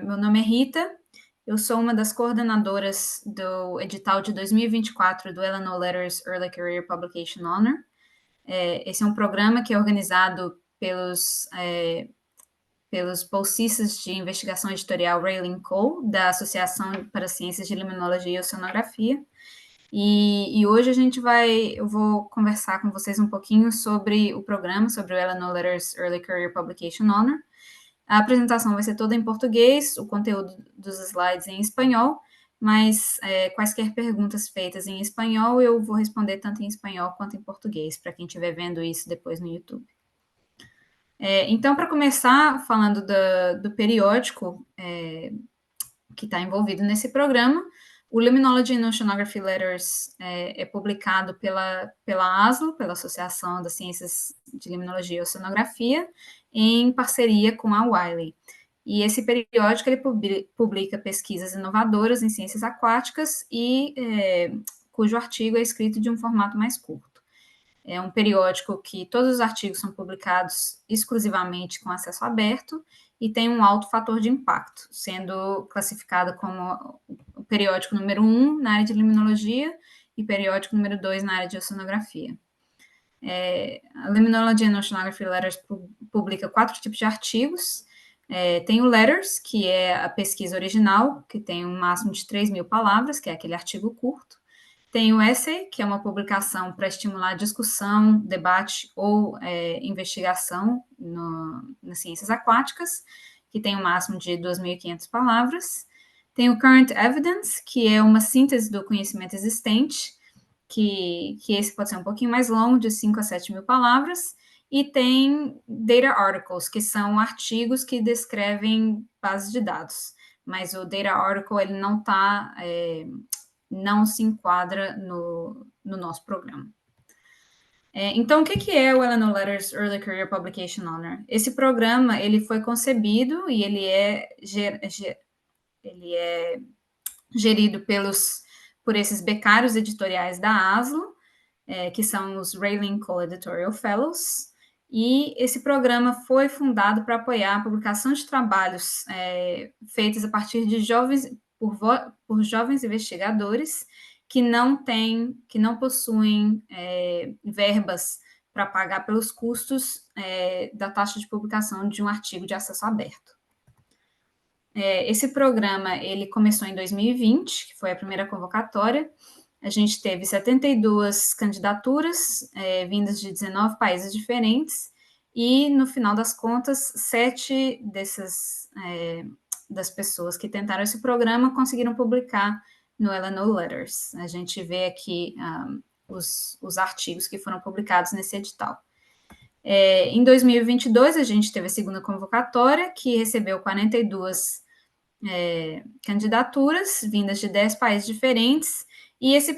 Meu nome é Rita, eu sou uma das coordenadoras do edital de 2024 do Ellano Letters Early Career Publication Honor. Esse é um programa que é organizado pelos bolsistas de investigação editorial Raylene Cole, da Associação para Ciências de Liminologia e Oceanografia. E hoje eu vou conversar com vocês um pouquinho sobre o programa, sobre o Ellano Letters Early Career Publication Honor. A apresentação vai ser toda em português, o conteúdo dos slides em espanhol, mas quaisquer perguntas feitas em espanhol eu vou responder tanto em espanhol quanto em português, para quem estiver vendo isso depois no YouTube. Então, para começar, falando do periódico que está envolvido nesse programa, o Liminology and Oceanography Letters é publicado pela ASLO, pela Associação das Ciências de Liminologia e Oceanografia, em parceria com a Wiley. E esse periódico ele publica pesquisas inovadoras em ciências aquáticas e cujo artigo é escrito de um formato mais curto. É um periódico que todos os artigos são publicados exclusivamente com acesso aberto e tem um alto fator de impacto, sendo classificado como o periódico número 1 na área de liminologia e periódico número 2 na área de oceanografia. A Liminology and Oceanography Letters publica 4 tipos de artigos. Tem o Letters, que é a pesquisa original, que tem um máximo de 3.000 palavras, que é aquele artigo curto. Tem o Essay, que é uma publicação para estimular discussão, debate ou investigação nas ciências aquáticas, que tem um máximo de 2.500 palavras. Tem o Current Evidence, que é uma síntese do conhecimento existente, que esse pode ser um pouquinho mais longo, de 5 a 7.000 palavras. E tem Data Articles, que são artigos que descrevem bases de dados. Mas o Data Article, ele não se enquadra no nosso programa. Então, o que é o Ellano Letters Early Career Publication Honor? Esse programa ele foi concebido e ele é gerido por esses becários editoriais da ASLO, que são os Raylene Cole Editorial Fellows, e esse programa foi fundado para apoiar a publicação de trabalhos feitos a partir de por jovens investigadores que não possuem verbas para pagar pelos custos da taxa de publicação de um artigo de acesso aberto. Esse programa ele começou em 2020, que foi a primeira convocatória. A gente teve 72 candidaturas vindas de 19 países diferentes e, no final das contas, 7 das pessoas que tentaram esse programa conseguiram publicar no Ellano Letters. A gente vê aqui os artigos que foram publicados nesse edital. Em 2022, a gente teve a segunda convocatória, que recebeu 42 candidaturas vindas de 10 países diferentes, e esse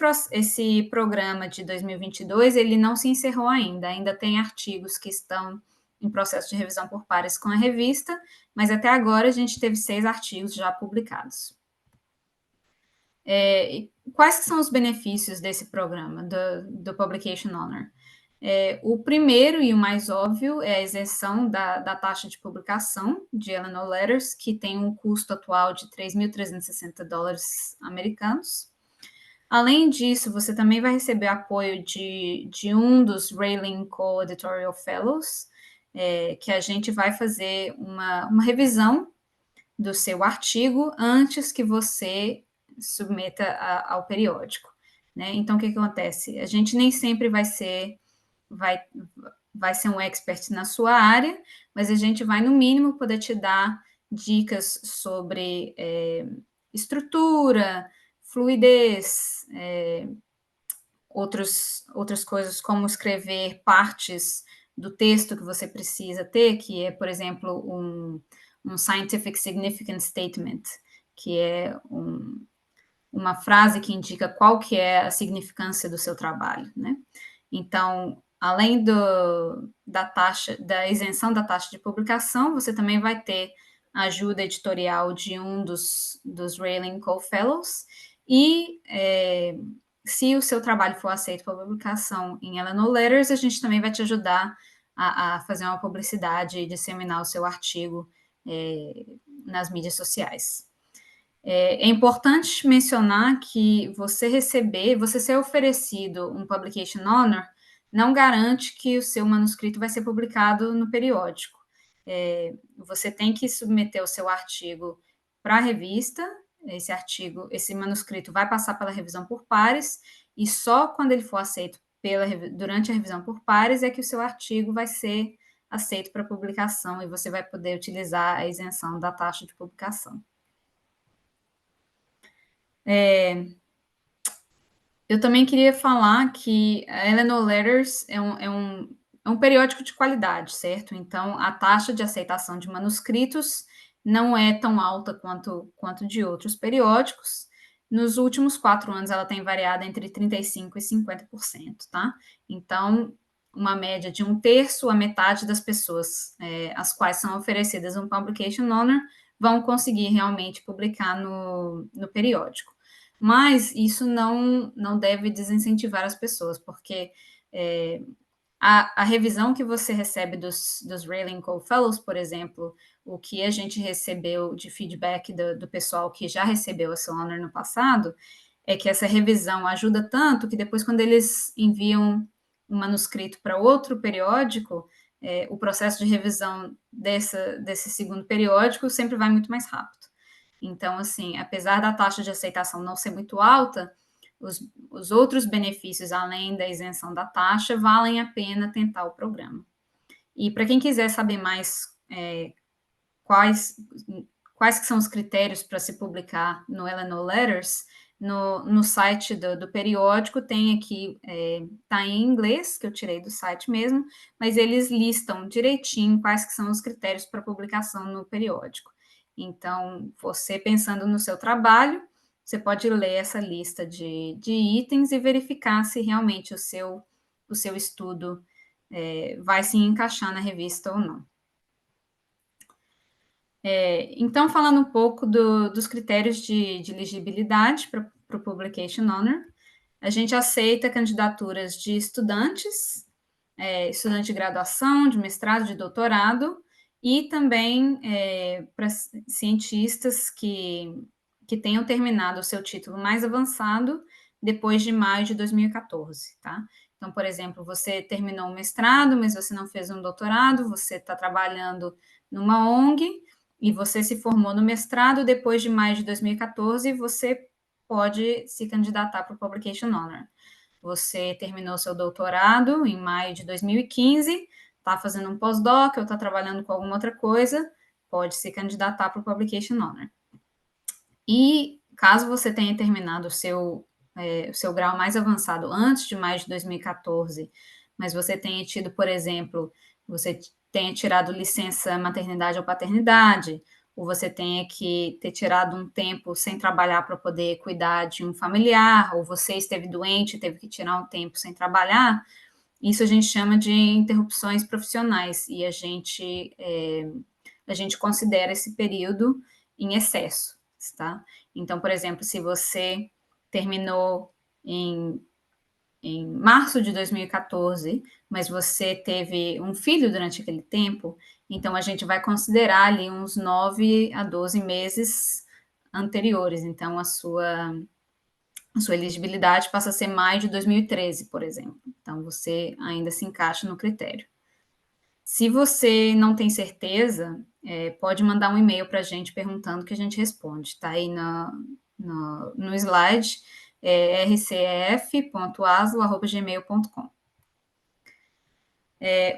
programa de 2022, ele não se encerrou ainda tem artigos que estão em processo de revisão por pares com a revista, mas até agora a gente teve 6 artigos já publicados. Quais são os benefícios desse programa, do Publication Honor? O primeiro e o mais óbvio é a isenção da taxa de publicação de Ellano Letters, que tem um custo atual de $3.360 americanos. Além disso, você também vai receber apoio de um dos Raylene Cole Editorial Fellows, que a gente vai fazer uma revisão do seu artigo antes que você submeta ao periódico. Né? Então, o que acontece? A gente nem sempre vai ser um expert na sua área, mas a gente vai, no mínimo, poder te dar dicas sobre estrutura, fluidez, outras coisas como escrever partes do texto que você precisa ter, que é, por exemplo, um Scientific Significance Statement, que é uma frase que indica qual que é a significância do seu trabalho, né? Então, além da isenção da taxa de publicação, você também vai ter a ajuda editorial de um dos Raylene Cole Fellows, e se o seu trabalho for aceito para publicação em Ellano Letters, a gente também vai te ajudar a fazer uma publicidade e disseminar o seu artigo nas mídias sociais. É importante mencionar que você ser oferecido um Publication Honor não garante que o seu manuscrito vai ser publicado no periódico. Você tem que submeter o seu artigo para a revista, esse manuscrito vai passar pela revisão por pares, e só quando ele for aceito durante a revisão por pares é que o seu artigo vai ser aceito para publicação e você vai poder utilizar a isenção da taxa de publicação. Eu também queria falar que a Eleanor Letters é um periódico de qualidade, certo? Então, a taxa de aceitação de manuscritos não é tão alta quanto de outros periódicos. Nos últimos 4 anos, ela tem variado entre 35% e 50%, tá? Então, uma média de 1/3 a metade das pessoas às quais são oferecidas um Publication Honor vão conseguir realmente publicar no periódico. Mas isso não deve desincentivar as pessoas, porque a revisão que você recebe dos Rayling Cole Fellows, por exemplo, o que a gente recebeu de feedback do pessoal que já recebeu essa honor no passado, é que essa revisão ajuda tanto que depois, quando eles enviam um manuscrito para outro periódico, o processo de revisão desse segundo periódico sempre vai muito mais rápido. Então, assim, apesar da taxa de aceitação não ser muito alta, os outros benefícios, além da isenção da taxa, valem a pena tentar o programa. E para quem quiser saber mais quais que são os critérios para se publicar no Eleanor Letters, no site do periódico tem aqui, está em inglês, que eu tirei do site mesmo, mas eles listam direitinho quais que são os critérios para publicação no periódico. Então, você pensando no seu trabalho, você pode ler essa lista de itens e verificar se realmente o seu estudo vai se encaixar na revista ou não. Então, falando um pouco dos critérios de elegibilidade para o Publication Honor, a gente aceita candidaturas de estudantes, estudante de graduação, de mestrado, de doutorado, e também para cientistas que tenham terminado o seu título mais avançado depois de maio de 2014, tá? Então, por exemplo, você terminou um mestrado, mas você não fez um doutorado, você está trabalhando numa ONG e você se formou no mestrado depois de maio de 2014, você pode se candidatar para o Publication Honor. Você terminou seu doutorado em maio de 2015, está fazendo um pós-doc ou está trabalhando com alguma outra coisa, pode se candidatar para o Publication Honor. E caso você tenha terminado o seu grau mais avançado antes de maio de 2014, mas você tenha tido, por exemplo, você tenha tirado licença maternidade ou paternidade, ou você tenha que ter tirado um tempo sem trabalhar para poder cuidar de um familiar, ou você esteve doente e teve que tirar um tempo sem trabalhar, isso a gente chama de interrupções profissionais, e a gente considera esse período em excesso, tá? Então, por exemplo, se você terminou em março de 2014, mas você teve um filho durante aquele tempo, então a gente vai considerar ali uns 9 a 12 meses anteriores. Então, a sua elegibilidade passa a ser maio de 2013, por exemplo. Então, você ainda se encaixa no critério. Se você não tem certeza, pode mandar um e-mail para a gente perguntando que a gente responde. Está aí no slide, rcef.aslo@gmail.com.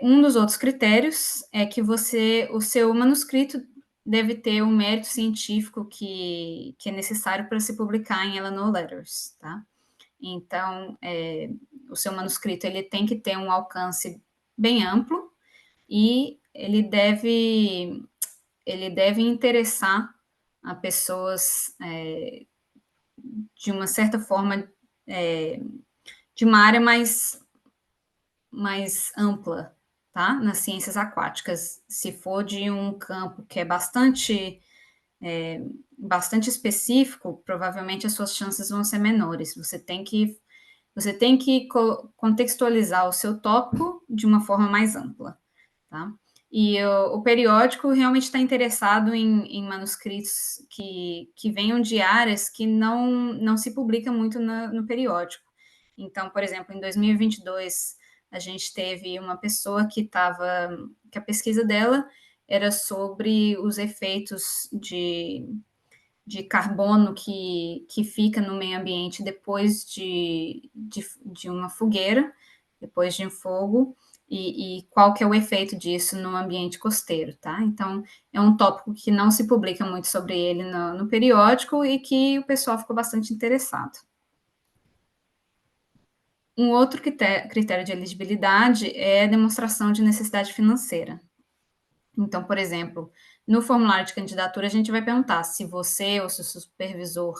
Um dos outros critérios é que o seu manuscrito deve ter o mérito científico que é necessário para se publicar em Eleanor Letters, tá? Então, o seu manuscrito ele tem que ter um alcance bem amplo e ele deve interessar a pessoas de uma certa forma, de uma área mais ampla, tá? Nas ciências aquáticas. Se for de um campo que é bastante específico, provavelmente as suas chances vão ser menores. Você tem que contextualizar o seu tópico de uma forma mais ampla, tá? E o periódico realmente está interessado em manuscritos que venham de áreas que não se publica muito no periódico. Então, por exemplo, em 2022, a gente teve uma pessoa que a pesquisa dela era sobre os efeitos de carbono que fica no meio ambiente depois de uma fogueira, depois de um fogo, e qual que é o efeito disso no ambiente costeiro, tá? Então, é um tópico que não se publica muito sobre ele no periódico e que o pessoal ficou bastante interessado. Um outro critério de elegibilidade é a demonstração de necessidade financeira. Então, por exemplo, no formulário de candidatura, a gente vai perguntar se você ou seu supervisor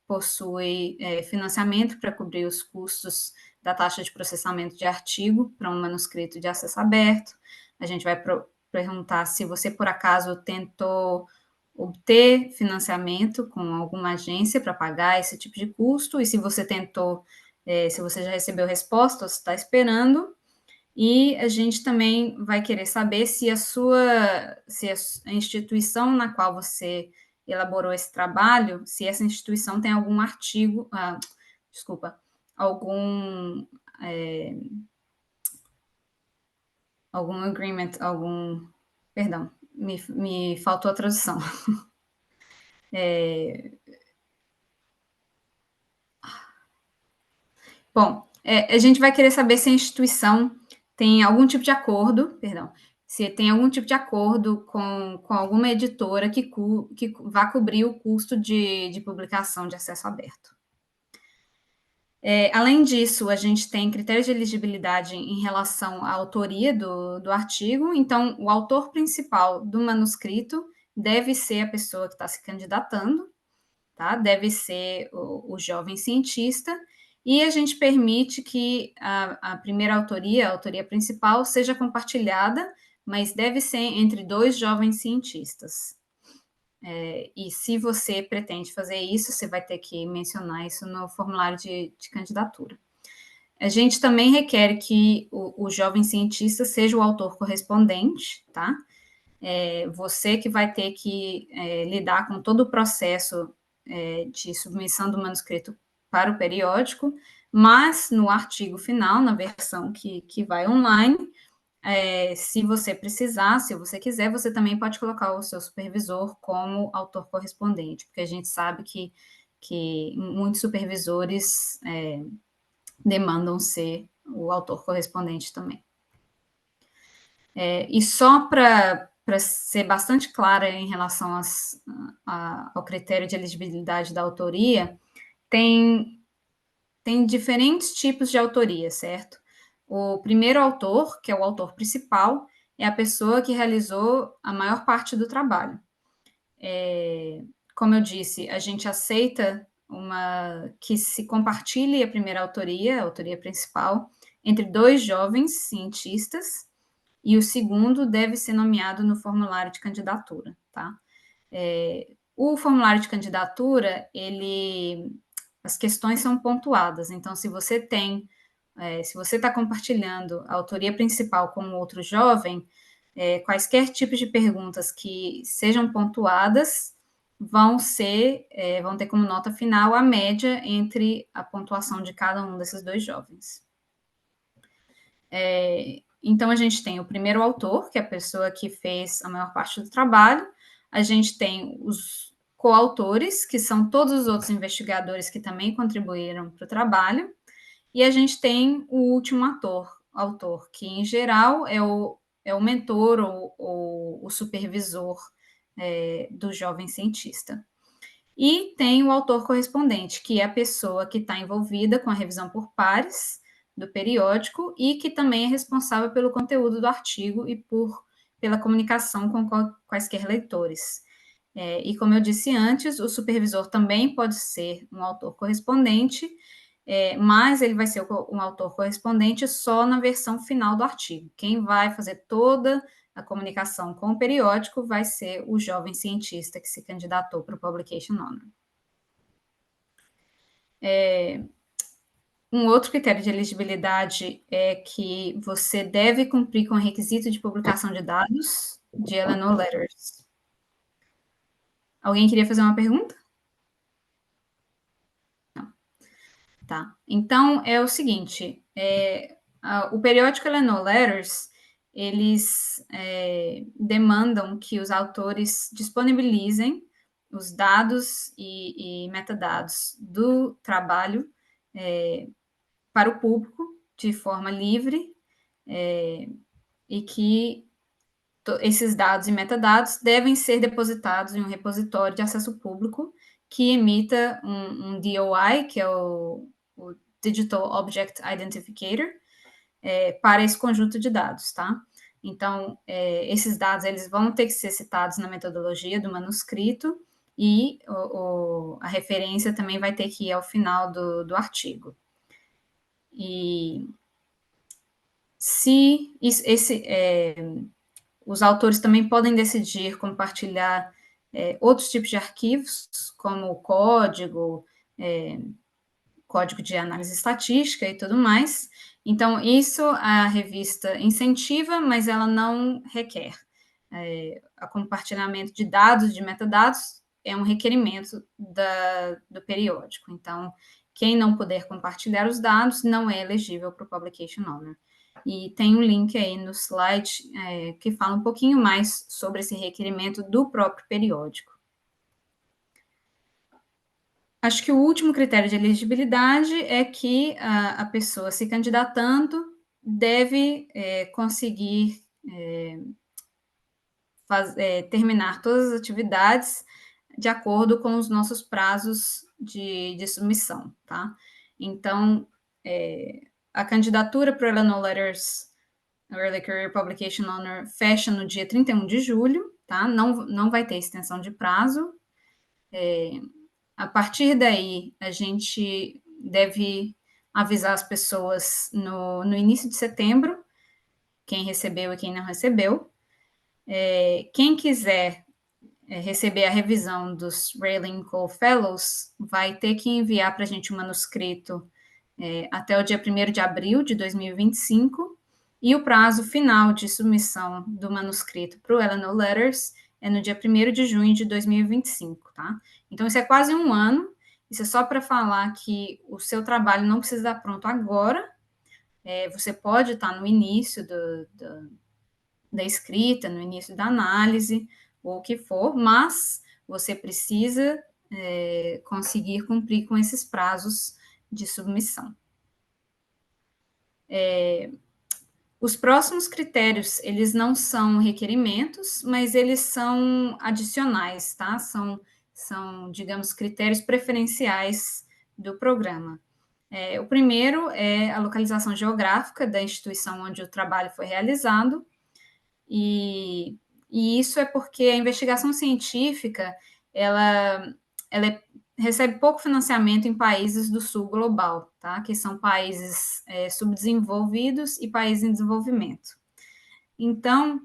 possui financiamento para cobrir os custos da taxa de processamento de artigo para um manuscrito de acesso aberto. A gente vai perguntar se você, por acaso, tentou obter financiamento com alguma agência para pagar esse tipo de custo, e se você tentou, se você já recebeu resposta ou se está esperando. E a gente também vai querer saber se a instituição na qual você elaborou esse trabalho, se essa instituição tem algum artigo, desculpa, algum, é, algum agreement, perdão, me faltou a tradução. Bom, a gente vai querer saber se a instituição tem algum tipo de acordo, perdão, se tem algum tipo de acordo com alguma editora que vá cobrir o custo de publicação de acesso aberto. Além disso, a gente tem critérios de elegibilidade em relação à autoria do artigo. Então, o autor principal do manuscrito deve ser a pessoa que está se candidatando, tá? Deve ser o jovem cientista, e a gente permite que a primeira autoria, a autoria principal, seja compartilhada, mas deve ser entre dois jovens cientistas. E se você pretende fazer isso, você vai ter que mencionar isso no formulário de candidatura. A gente também requer que o jovem cientista seja o autor correspondente, tá? Você que vai ter que lidar com todo o processo de submissão do manuscrito para o periódico, mas no artigo final, na versão que vai online, se você precisar, se você quiser, você também pode colocar o seu supervisor como autor correspondente, porque a gente sabe que muitos supervisores demandam ser o autor correspondente também. E só para ser bastante clara em relação ao critério de elegibilidade da autoria, tem diferentes tipos de autoria, certo? O primeiro autor, que é o autor principal, é a pessoa que realizou a maior parte do trabalho. Como eu disse, a gente aceita que se compartilhe a primeira autoria, a autoria principal, entre dois jovens cientistas, e o segundo deve ser nomeado no formulário de candidatura, tá? O formulário de candidatura, as questões são pontuadas, então se você está compartilhando a autoria principal com outro jovem, quaisquer tipos de perguntas que sejam pontuadas vão ter como nota final a média entre a pontuação de cada um desses dois jovens. Então, a gente tem o primeiro autor, que é a pessoa que fez a maior parte do trabalho, a gente tem os coautores, que são todos os outros investigadores que também contribuíram para o trabalho, e a gente tem o último autor, que em geral é o mentor ou o supervisor do jovem cientista. E tem o autor correspondente, que é a pessoa que está envolvida com a revisão por pares do periódico e que também é responsável pelo conteúdo do artigo e pela comunicação com quaisquer leitores. E como eu disse antes, o supervisor também pode ser um autor correspondente, mas ele vai ser um autor correspondente só na versão final do artigo. Quem vai fazer toda a comunicação com o periódico vai ser o jovem cientista que se candidatou para o Publication Honor. Um outro critério de elegibilidade é que você deve cumprir com o requisito de publicação de dados de L&O Letters. Alguém queria fazer uma pergunta? Não. Tá. Então, é o seguinte, o periódico L&O Letters, eles demandam que os autores disponibilizem os dados e metadados do trabalho para o público de forma livre, e que esses dados e metadados devem ser depositados em um repositório de acesso público que emita um DOI, que é o Digital Object Identificator, para esse conjunto de dados, tá? Então, esses dados eles vão ter que ser citados na metodologia do manuscrito e a referência também vai ter que ir ao final do artigo. E se os autores também podem decidir compartilhar outros tipos de arquivos, como o código de análise estatística e tudo mais. Então, isso a revista incentiva, mas ela não requer. O compartilhamento de dados, de metadados, é um requerimento do periódico. Então, quem não puder compartilhar os dados não é elegível para o Publication Honor. E tem um link aí no slide que fala um pouquinho mais sobre esse requerimento do próprio periódico. Acho que o último critério de elegibilidade é que a pessoa se candidatando deve conseguir terminar todas as atividades de acordo com os nossos prazos de submissão, tá? Então, a candidatura para o L&O Letters Early Career Publication Honor fecha no dia 31 de julho, tá? Não vai ter extensão de prazo. A partir daí, a gente deve avisar as pessoas no início de setembro, quem recebeu e quem não recebeu. Quem quiser receber a revisão dos Raylene Cole Fellows vai ter que enviar para a gente um manuscrito até o dia 1º de abril de 2025, e o prazo final de submissão do manuscrito para o L&O Letters é no dia 1º de junho de 2025, tá? Então, isso é quase um ano, isso é só para falar que o seu trabalho não precisa estar pronto agora, você pode estar no início da escrita, no início da análise, ou o que for, mas você precisa conseguir cumprir com esses prazos de submissão. Os próximos critérios, eles não são requerimentos, mas eles são adicionais, tá? São, digamos, critérios preferenciais do programa. O primeiro é a localização geográfica da instituição onde o trabalho foi realizado, e isso é porque a investigação científica, ela recebe pouco financiamento em países do sul global, tá? Que são países subdesenvolvidos e países em desenvolvimento. Então,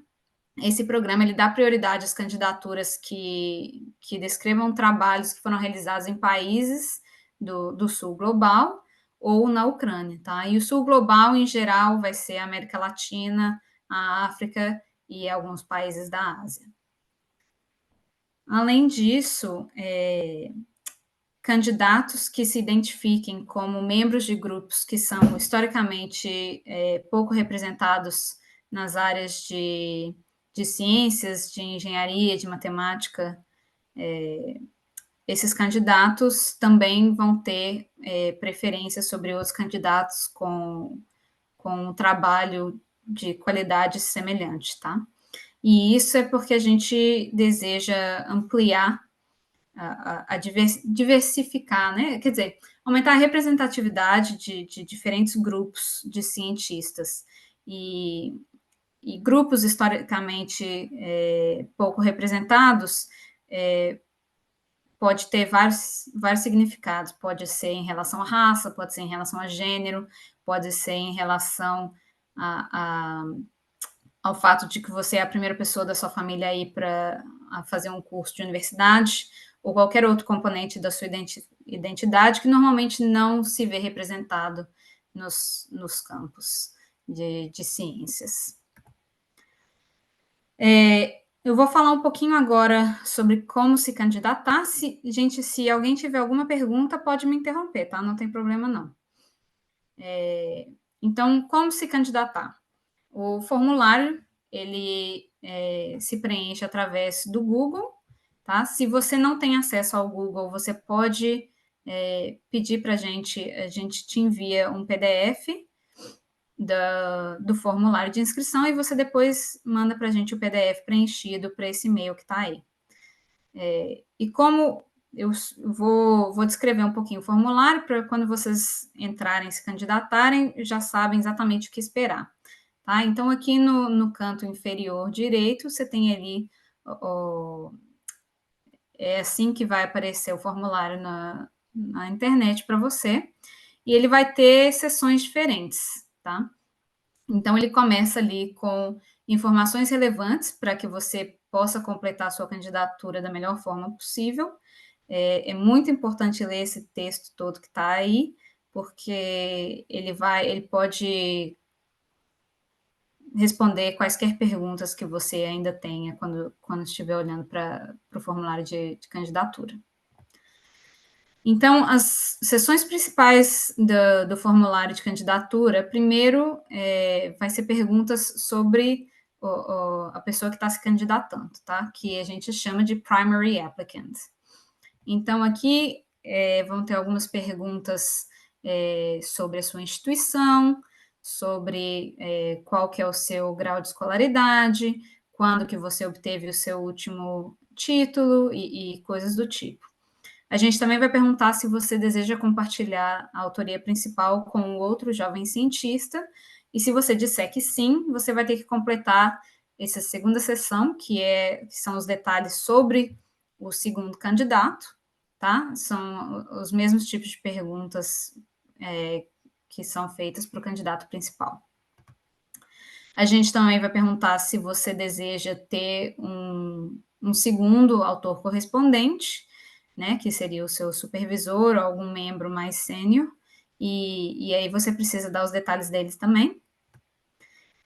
esse programa ele dá prioridade às candidaturas que descrevam trabalhos que foram realizados em países do sul global ou na Ucrânia, tá? E o sul global, em geral, vai ser a América Latina, a África e alguns países da Ásia. Além disso, candidatos que se identifiquem como membros de grupos que são historicamente pouco representados nas áreas de ciências, de engenharia, de matemática, esses candidatos também vão ter preferência sobre outros candidatos com um trabalho de qualidade semelhante, tá? E isso é porque a gente deseja ampliar, diversificar, né? Quer dizer, aumentar a representatividade de diferentes grupos de cientistas. E grupos historicamente pouco representados pode ter vários significados. Pode ser em relação à raça, pode ser em relação a gênero, pode ser em relação ao fato de que você é a primeira pessoa da sua família a ir para a fazer um curso de universidade ou qualquer outro componente da sua identidade que normalmente não se vê representado nos campos de ciências. Eu vou falar um pouquinho agora sobre como se candidatar. Se alguém tiver alguma pergunta, pode me interromper, tá? Não tem problema, não. Então, como se candidatar? O formulário, ele se preenche através do Google, tá? Se você não tem acesso ao Google, você pode pedir para a gente te envia um PDF do formulário de inscrição e você depois manda para a gente o PDF preenchido para esse e-mail que está aí. E como eu vou descrever um pouquinho o formulário para quando vocês entrarem, se candidatarem, já sabem exatamente o que esperar. Tá? Então, aqui no canto inferior direito, você tem ali, é assim que vai aparecer o formulário na internet para você, e ele vai ter seções diferentes, tá? Então, ele começa ali com informações relevantes para que você possa completar a sua candidatura da melhor forma possível. É muito importante ler esse texto todo que está aí, porque ele pode responder quaisquer perguntas que você ainda tenha quando estiver olhando para o formulário de candidatura. Então, as seções principais do formulário de candidatura, primeiro, vai ser perguntas sobre a pessoa que está se candidatando, tá? Que a gente chama de primary applicant. Então, aqui vão ter algumas perguntas sobre a sua instituição, sobre qual que é o seu grau de escolaridade, quando que você obteve o seu último título e coisas do tipo. A gente também vai perguntar se você deseja compartilhar a autoria principal com outro jovem cientista, e se você disser que sim, você vai ter que completar essa segunda sessão, que são os detalhes sobre o segundo candidato, tá? São os mesmos tipos de perguntas que são feitas para o candidato principal. A gente também vai perguntar se você deseja ter um segundo autor correspondente, né, que seria o seu supervisor ou algum membro mais sênior, e aí você precisa dar os detalhes deles também.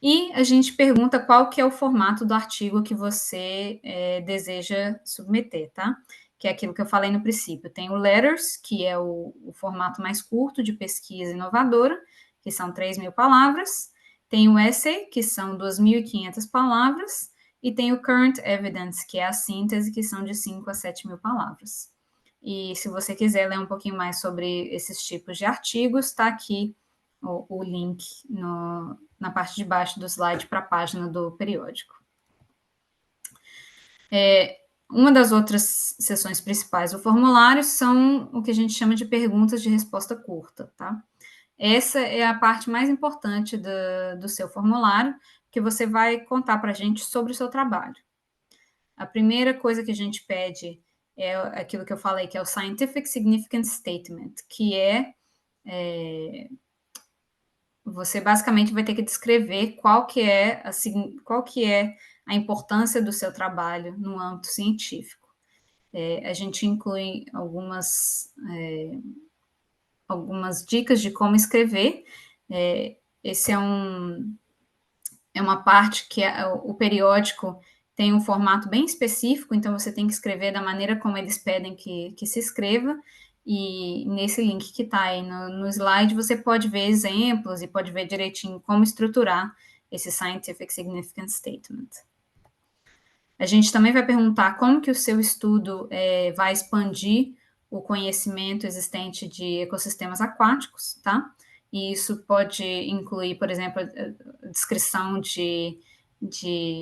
E a gente pergunta qual que é o formato do artigo que você deseja submeter, tá? Que é aquilo que eu falei no princípio. Tem o Letters, que é o formato mais curto de pesquisa inovadora, que são 3.000 palavras. Tem o Essay, que são 2.500 palavras. E tem o Current Evidence, que é a síntese, que são de 5 a 7.000 palavras. E se você quiser ler um pouquinho mais sobre esses tipos de artigos, está aqui o link na parte de baixo do slide para a página do periódico. Uma das outras seções principais do formulário são o que a gente chama de perguntas de resposta curta, tá? Essa é a parte mais importante do seu formulário, que você vai contar para a gente sobre o seu trabalho. A primeira coisa que a gente pede é aquilo que eu falei, que é o Scientific Significance Statement, que você basicamente vai ter que descrever qual que é a importância do seu trabalho no âmbito científico. A gente inclui algumas dicas de como escrever. Esse é uma parte que o periódico tem um formato bem específico, então você tem que escrever da maneira como eles pedem que se escreva, e nesse link que está aí no slide, você pode ver exemplos e pode ver direitinho como estruturar esse Scientific Significance Statement. A gente também vai perguntar como que o seu estudo vai expandir o conhecimento existente de ecossistemas aquáticos, tá? E isso pode incluir, por exemplo, a descrição de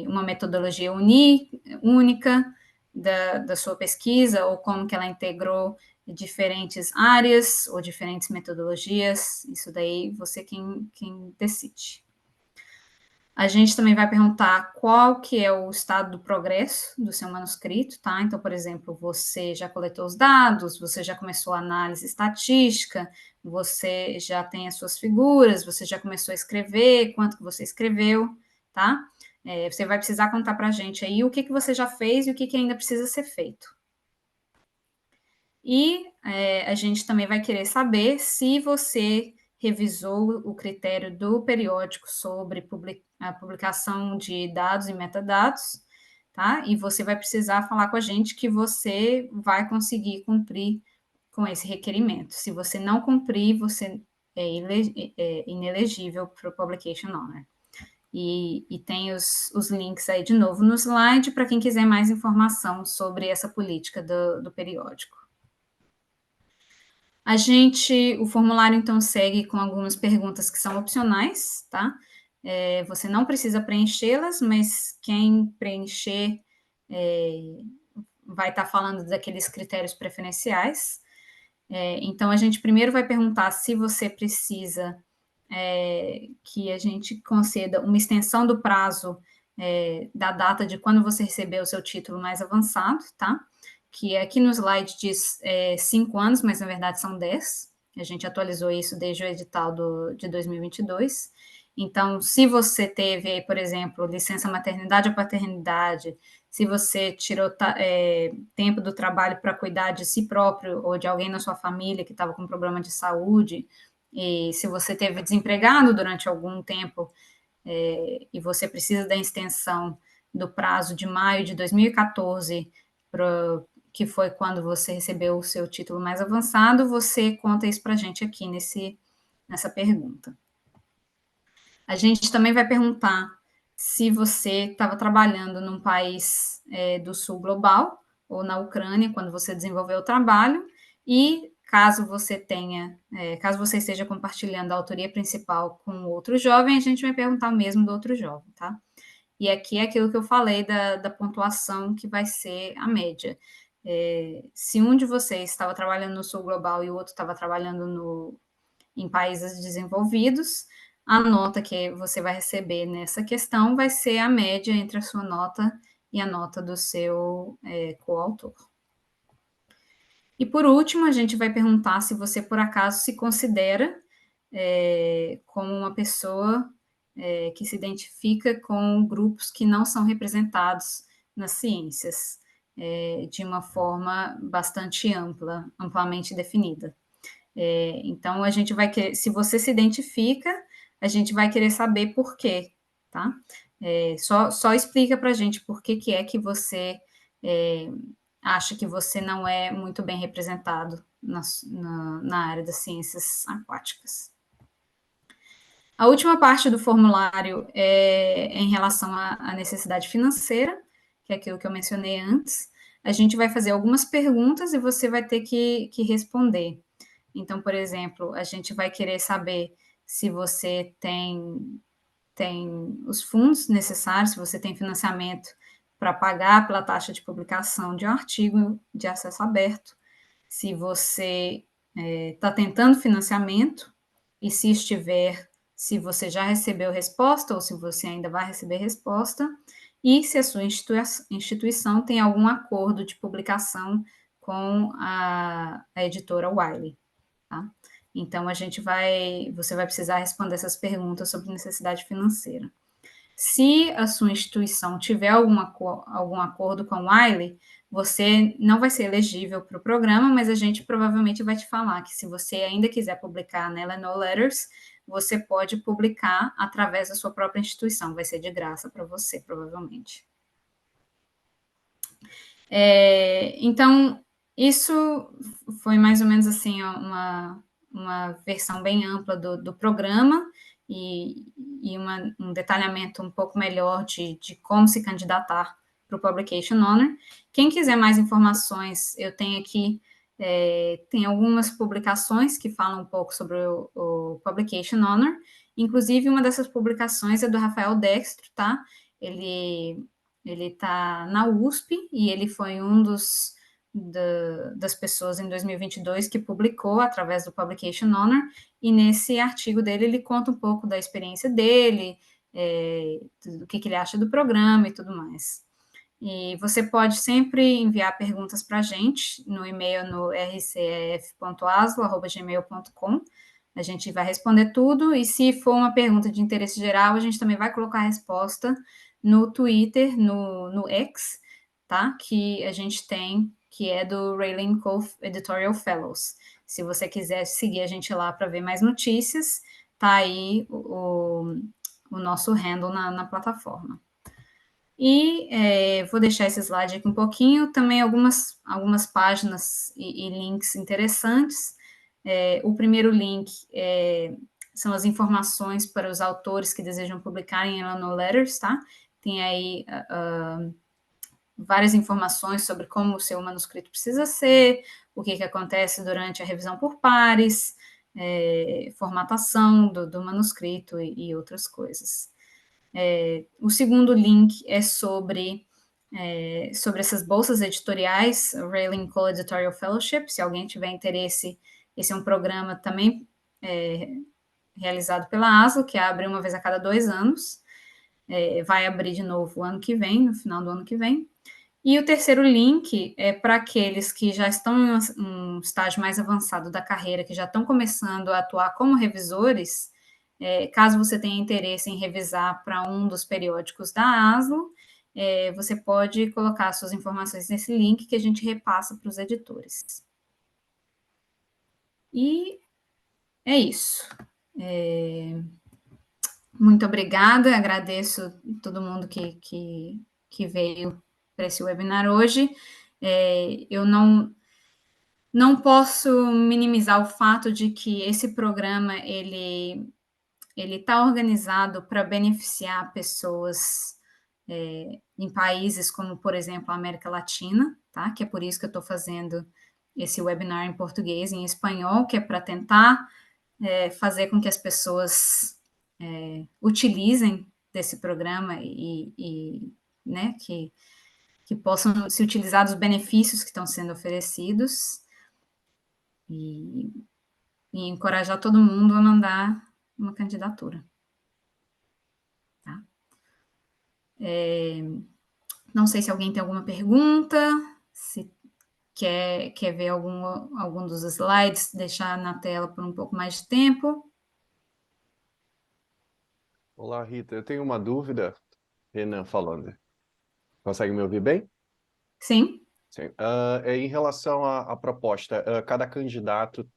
uma metodologia única da sua pesquisa, ou como que ela integrou diferentes áreas ou diferentes metodologias. Isso daí você quem decide. A gente também vai perguntar qual que é o estado do progresso do seu manuscrito, tá? Então, por exemplo, você já coletou os dados, você já começou a análise estatística, você já tem as suas figuras, você já começou a escrever, quanto que você escreveu, tá? Você vai precisar contar para a gente aí o que você já fez e o que ainda precisa ser feito. E a gente também vai querer saber se você revisou o critério do periódico sobre a publicação de dados e metadados, tá? E você vai precisar falar com a gente que você vai conseguir cumprir com esse requerimento. Se você não cumprir, você é inelegível para o Publication Honor. E tem os links aí de novo no slide para quem quiser mais informação sobre essa política do periódico. O formulário, então, segue com algumas perguntas que são opcionais, tá? Você não precisa preenchê-las, mas quem preencher vai estar falando daqueles critérios preferenciais. Então, a gente primeiro vai perguntar se você precisa que a gente conceda uma extensão do prazo da data de quando você recebeu o seu título mais avançado, tá? Que aqui no slide diz 5 anos, mas na verdade são 10. A gente atualizou isso desde o edital de 2022. Então, se você teve, por exemplo, licença maternidade ou paternidade, se você tirou tempo do trabalho para cuidar de si próprio ou de alguém na sua família que estava com problema de saúde, e se você teve desempregado durante algum tempo e você precisa da extensão do prazo de maio de 2014, que foi quando você recebeu o seu título mais avançado, você conta isso para a gente aqui nessa pergunta. A gente também vai perguntar se você estava trabalhando num país do sul global ou na Ucrânia quando você desenvolveu o trabalho, e caso você esteja compartilhando a autoria principal com outro jovem, a gente vai perguntar o mesmo do outro jovem, tá? E aqui é aquilo que eu falei da pontuação que vai ser a média. Se um de vocês estava trabalhando no sul global e o outro estava trabalhando em países desenvolvidos, a nota que você vai receber nessa questão vai ser a média entre a sua nota e a nota do seu coautor. E por último, a gente vai perguntar se você, por acaso, se considera como uma pessoa que se identifica com grupos que não são representados nas ciências, de uma forma bastante amplamente definida. Então, a gente vai querer, se você se identifica, a gente vai querer saber por quê, tá? Só explica para a gente por que é que você acha que você não é muito bem representado na área das ciências aquáticas. A última parte do formulário é em relação à necessidade financeira, que é aquilo que eu mencionei antes. A gente vai fazer algumas perguntas e você vai ter que responder. Então, por exemplo, a gente vai querer saber se você tem os fundos necessários, se você tem financiamento para pagar pela taxa de publicação de um artigo de acesso aberto, se você está tentando financiamento e se estiver, se você já recebeu resposta ou se você ainda vai receber resposta, e se a sua instituição tem algum acordo de publicação com a editora Wiley. Tá? Então, você vai precisar responder essas perguntas sobre necessidade financeira. Se a sua instituição tiver algum acordo com a Wiley, você não vai ser elegível para o programa, mas a gente provavelmente vai te falar que se você ainda quiser publicar na Eleanor Letters, você pode publicar através da sua própria instituição, vai ser de graça para você, provavelmente. Então, isso foi mais ou menos assim uma versão bem ampla do programa e um detalhamento um pouco melhor de como se candidatar para o Publication Honor. Quem quiser mais informações, eu tenho aqui, tem algumas publicações que falam um pouco sobre o Publication Honor, inclusive uma dessas publicações é do Rafael Dextro, tá? Ele está na USP e ele foi um das pessoas em 2022 que publicou através do Publication Honor, e nesse artigo dele ele conta um pouco da experiência dele, do que ele acha do programa e tudo mais. E você pode sempre enviar perguntas para a gente no e-mail no rcef.aslo@gmail.com. A gente vai responder tudo, e se for uma pergunta de interesse geral, a gente também vai colocar a resposta no Twitter, no X, tá? Que a gente tem, que é do Raylene Cole Editorial Fellows. Se você quiser seguir a gente lá para ver mais notícias, tá aí o nosso handle na plataforma. E vou deixar esse slide aqui um pouquinho, também algumas páginas e links interessantes. O primeiro link são as informações para os autores que desejam publicar em Annual Letters, tá? Tem aí várias informações sobre como o seu manuscrito precisa ser, o que acontece durante a revisão por pares, formatação do manuscrito e outras coisas. O segundo link é sobre essas bolsas editoriais, o Raylene Cole Editorial Fellowship. Se alguém tiver interesse, esse é um programa também realizado pela ASLO, que abre uma vez a cada 2 anos. Vai abrir de novo o ano que vem, no final do ano que vem. E o terceiro link é para aqueles que já estão em um estágio mais avançado da carreira, que já estão começando a atuar como revisores. Caso você tenha interesse em revisar para um dos periódicos da ASLO, você pode colocar suas informações nesse link que a gente repassa para os editores. E é isso. Muito obrigada, agradeço todo mundo que veio para esse webinar hoje. Eu não posso minimizar o fato de que esse programa ele está organizado para beneficiar pessoas em países como, por exemplo, a América Latina, tá? Que é por isso que eu estou fazendo esse webinar em português e em espanhol, que é para tentar fazer com que as pessoas utilizem desse programa e né, que possam se utilizar dos benefícios que estão sendo oferecidos e encorajar todo mundo a mandar uma candidatura. Tá? Não sei se alguém tem alguma pergunta, se quer ver algum dos slides, deixar na tela por um pouco mais de tempo. Olá, Rita. Eu tenho uma dúvida. Renan falando. Consegue me ouvir bem? Sim. Sim. Em relação à proposta, cada candidato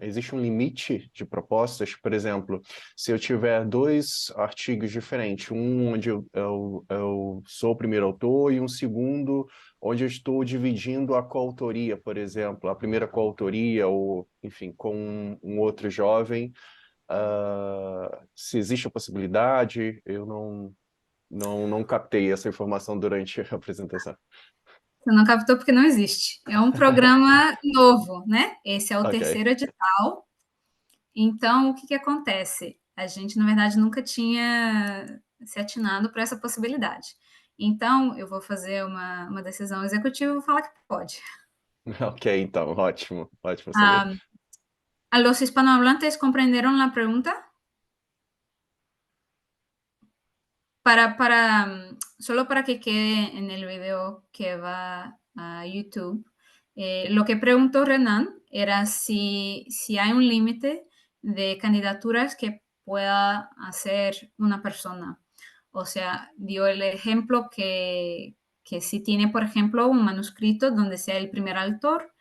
existe um limite de propostas? Por exemplo, se eu tiver 2 artigos diferentes, um onde eu sou o primeiro autor e um segundo onde eu estou dividindo a coautoria, por exemplo, a primeira coautoria ou, enfim, com um outro jovem, se existe a possibilidade, eu não captei essa informação durante a apresentação. Você não captou porque não existe. É um programa novo, né? Esse é o Ok. terceiro edital. Então, o que acontece? A gente, na verdade, nunca tinha se atinado para essa possibilidade. Então, eu vou fazer uma decisão executiva e vou falar que pode. Ok, então, ótimo. Ótimo saber. ¿A los hispanohablantes comprendieron la pregunta? Solo para que quede en el video que va a YouTube, lo que preguntó Renan era si hay un límite de candidaturas que pueda hacer una persona. O sea, dio el ejemplo que si tiene, por ejemplo, un manuscrito donde sea el primer autor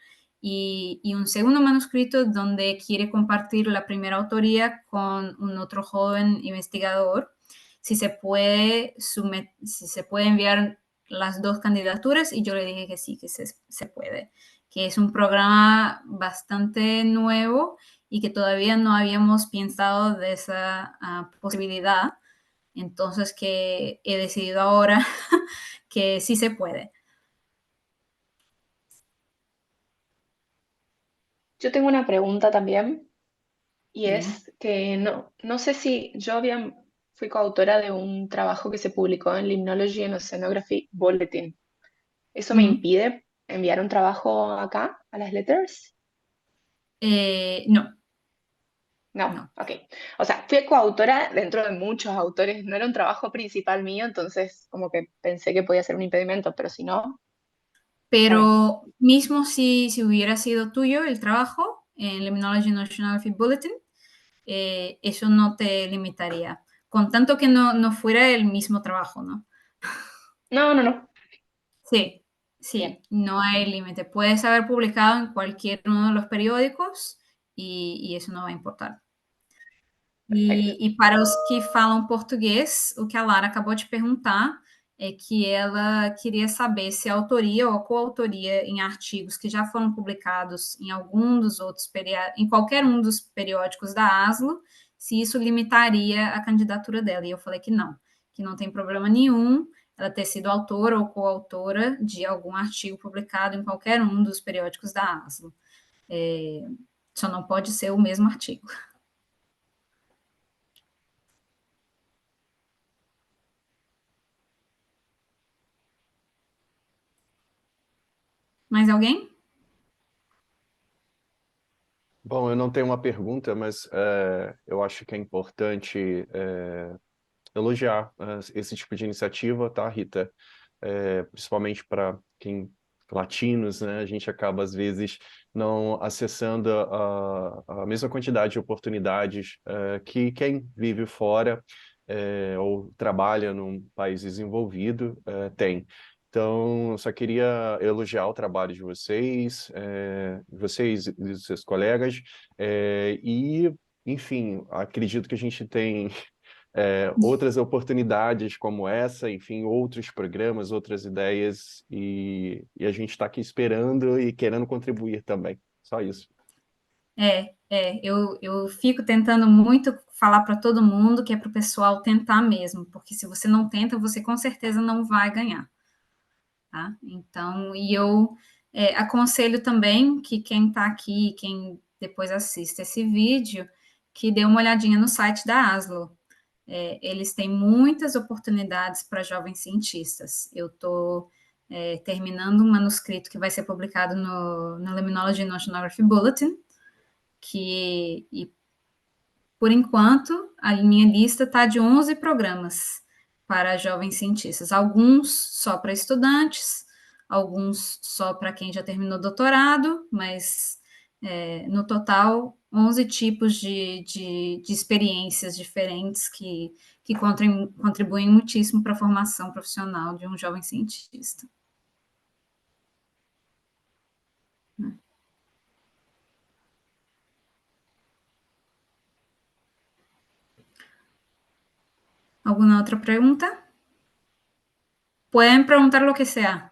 y un segundo manuscrito donde quiere compartir la primera autoría con un otro joven investigador, si se puede enviar las 2 candidaturas, y yo le dije que sí, que se puede, que es un programa bastante nuevo y que todavía no habíamos pensado de esa posibilidad, entonces que he decidido ahora que sí se puede. Yo tengo una pregunta también, y Bien. es que no sé si fui coautora de un trabajo que se publicó en Limnology and Oceanography Bulletin. ¿Eso me impide enviar un trabajo acá, a las letters? No. No, No. ok. O sea, fui coautora dentro de muchos autores, no era un trabajo principal mío, entonces como que pensé que podía ser un impedimento, pero si no, está bien. Pero mismo si hubiera sido tuyo el trabajo en Limnology and Oceanography Bulletin, eso no te limitaría, con tanto que no fuera el mismo trabajo, ¿no? No, no, no. Sí, Bien, sí, no hay límite. Puedes haber publicado en cualquier uno de los periódicos e isso não vai importar. perfecto. E para os que falam português, o que a Lara acabou de perguntar é que ela queria saber se a autoria ou a coautoria em artigos que já foram publicados em algum dos outros em qualquer um dos periódicos da ASLO, se isso limitaria a candidatura dela. E eu falei que não tem problema nenhum ela ter sido autora ou coautora de algum artigo publicado em qualquer um dos periódicos da ASLO. Só não pode ser o mesmo artigo. Mais alguém? Bom, eu não tenho uma pergunta, mas eu acho que é importante elogiar esse tipo de iniciativa, tá, Rita? Principalmente para quem latinos, né? A gente acaba às vezes não acessando a mesma quantidade de oportunidades que quem vive fora ou trabalha num país desenvolvido tem. Então, eu só queria elogiar o trabalho de vocês e dos seus colegas, e, enfim, acredito que a gente tem outras oportunidades como essa, enfim, outros programas, outras ideias, e a gente está aqui esperando e querendo contribuir também. Só isso. Eu fico tentando muito falar para todo mundo que é para o pessoal tentar mesmo, porque se você não tenta, você com certeza não vai ganhar, tá? Então, e eu aconselho também que quem está aqui, quem depois assiste esse vídeo, que dê uma olhadinha no site da ASLO. Eles têm muitas oportunidades para jovens cientistas. Eu estou terminando um manuscrito que vai ser publicado no Limnology and Oceanography Bulletin, e por enquanto, a minha lista está de 11 programas para jovens cientistas, alguns só para estudantes, alguns só para quem já terminou doutorado, mas no total, 11 tipos de experiências diferentes que contribuem muitíssimo para a formação profissional de um jovem cientista. ¿Alguna otra pregunta? Pueden preguntar lo que sea.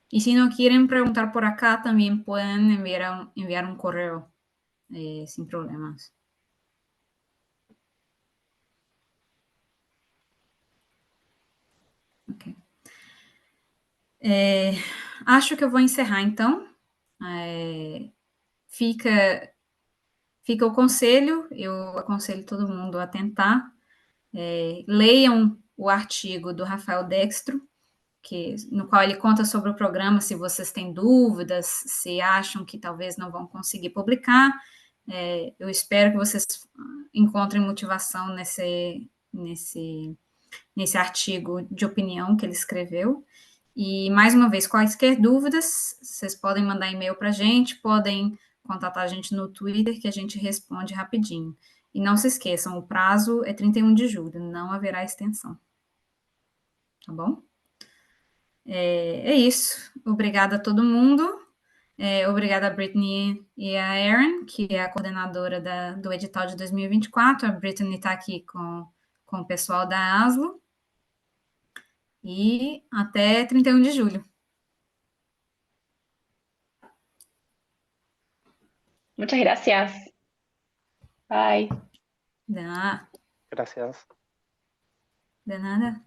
Y si no quieren preguntar por acá, también pueden enviar un correo sin problemas. Ok. Acho que eu vou encerrar, então. Fica o conselho, eu aconselho todo mundo a tentar. Leiam o artigo do Rafael Dextro, no qual ele conta sobre o programa, se vocês têm dúvidas, se acham que talvez não vão conseguir publicar. Eu espero que vocês encontrem motivação nesse artigo de opinião que ele escreveu. E, mais uma vez, quaisquer dúvidas, vocês podem mandar e-mail para a gente, podem contatar a gente no Twitter, que a gente responde rapidinho. E não se esqueçam, o prazo é 31 de julho, não haverá extensão. Tá bom? É isso. Obrigada a todo mundo. Obrigada a Brittany e a Erin, que é a coordenadora do edital de 2024. A Brittany está aqui com o pessoal da ASLO. E até 31 de julho. Muchas gracias. Bye. De nada. Gracias. De nada.